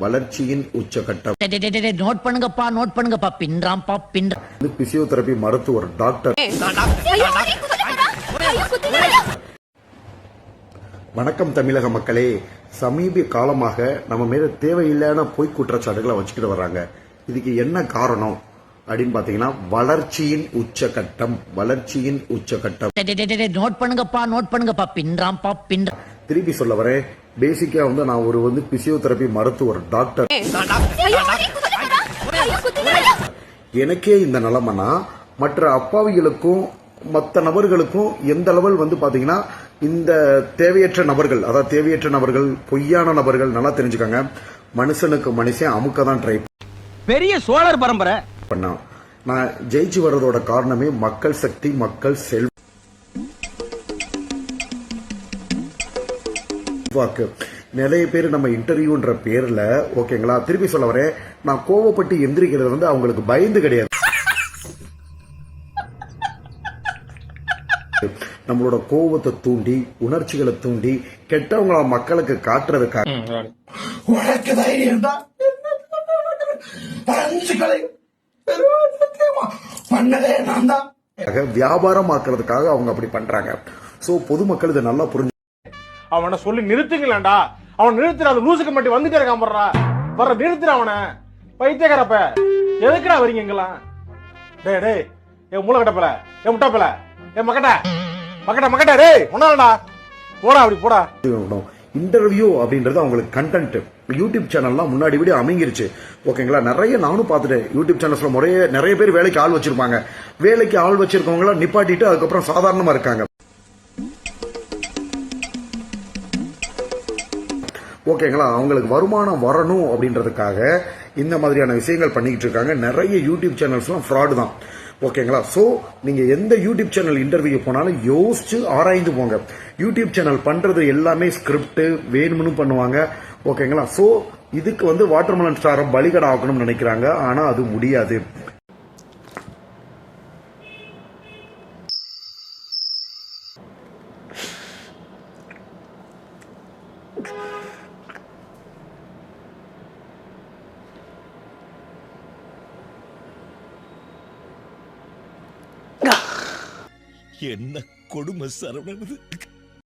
வளர்ச்சியின் உச்சகட்டம். நோட் பண்ணுங்கப்பா பின்றாம்பா பின்றா. பிசியோதெரபி மருத்துவர் டாக்டர். வணக்கம் தமிழக மக்களே. சமீப காலமாக நம்ம மீது தேவையில்லாத பொய் குற்றச்சாட்டுகளை வச்சுக்கிட்டு வர்றாங்க. இதுக்கு என்ன காரணம் அப்படின்னு பாத்தீங்கன்னா வளர்ச்சியின் உச்சகட்டம். வளர்ச்சியின் உச்சகட்டம். நோட் பண்ணுங்கப்பா பின்றாம்பா பின்றா. திருப்பி சொல்ல வரேன். பேசிக்கா நான் ஒரு பிசியோதெரபி மருத்துவர் டாக்டர். எனக்கே இந்த நிலைமைனா மற்ற அப்பாவிகளுக்கும் மற்ற நபர்களுக்கும் எந்த லெவல் பாத்தீங்கன்னா இந்த தேவையற்ற நபர்கள், அதாவது தேவையற்ற நபர்கள், பொய்யான நபர்கள் நல்லா தெரிஞ்சுக்காங்க. மனுஷனுக்கு மனுஷன் அமுக்க தான் ட்ரை பெரிய சோழர் பரம்பரை பண்ணா. நான் ஜெயிச்சு வர்றதோட காரணமே மக்கள் சக்தி, மக்கள் செல்வாக்கு. நிறைய பேர் நம்ம இன்டர்வியூன்ற பேர்ல ஓகேங்களா. திருப்பி சொல்ல வரேன், நான் கோவப்பட்டு எந்திரிக்கிறது அவங்களுக்கு பயந்து கிடையாது. நம்மளோட கோவத்தை தூண்டி, உணர்ச்சிகளை தூண்டி, கெட்டவங்கள மக்களுக்கு காட்டுறதுக்காக வியாபாரமாக்குறதுக்காக அவங்க அப்படி பண்றாங்க. சோ பொதுமக்கள் இதை நல்லா புரிஞ்சு அவனை சொல்லி நிறுத்துங்களேன்டா. அவன் நிறுத்துற அந்த லூசுக்கு மட்டும் வந்துட்டே இருக்கான். வர்ற நிறுத்துற அவனை. பைத்தியக்காரப்ப எதுக்குடா வரீங்க எங்கெல்லாம்? டேய் டேய், என் மூளை கட்டப்பல, என் முட்டாப்பல, என் மக்கட்ட டேய் ஒன்னாடா போடா, அப்படி போடா. இன்டர்வியூ அப்படின்றது அவங்களுக்கு கண்டென்ட். யூடியூப் சேனல்லாம் முன்னாடி விட அமைங்கிருச்சு ஓகேங்களா. நிறைய நானும் பார்த்துட்டேன். யூடியூப் சேனல்ஸ்ல நிறைய பேர் வேலைக்கு ஆள் வச்சிருப்பாங்க. வேலைக்கு ஆள் வச்சிருக்கவங்கள நிப்பாட்டிட்டு அதுக்கப்புறம் சாதாரணமா இருக்காங்க ஓகேங்களா. அவங்களுக்கு வருமானம் வரணும் அப்படின்றதுக்காக இந்த மாதிரியான விஷயங்கள் பண்ணிக்கிட்டு இருக்காங்க. நிறைய யூடியூப் சேனல்ஸ்லாம் ஃப்ராடு தான் ஓகேங்களா. சோ நீங்க எந்த யூடியூப் சேனல் இன்டர்வியூ போனாலும் யோசிச்சு ஆராய்ந்து போங்க. யூடியூப் சேனல் பண்றது எல்லாமே ஸ்கிரிப்ட் வேணும்னு பண்ணுவாங்க ஓகேங்களா. சோ இதுக்கு வாட்டர்மெலன் ஸ்டாரை பலிகடை ஆக்கணும்னு நினைக்கிறாங்க. ஆனா அது முடியாது. என்ன கொடுமை சரவணன்.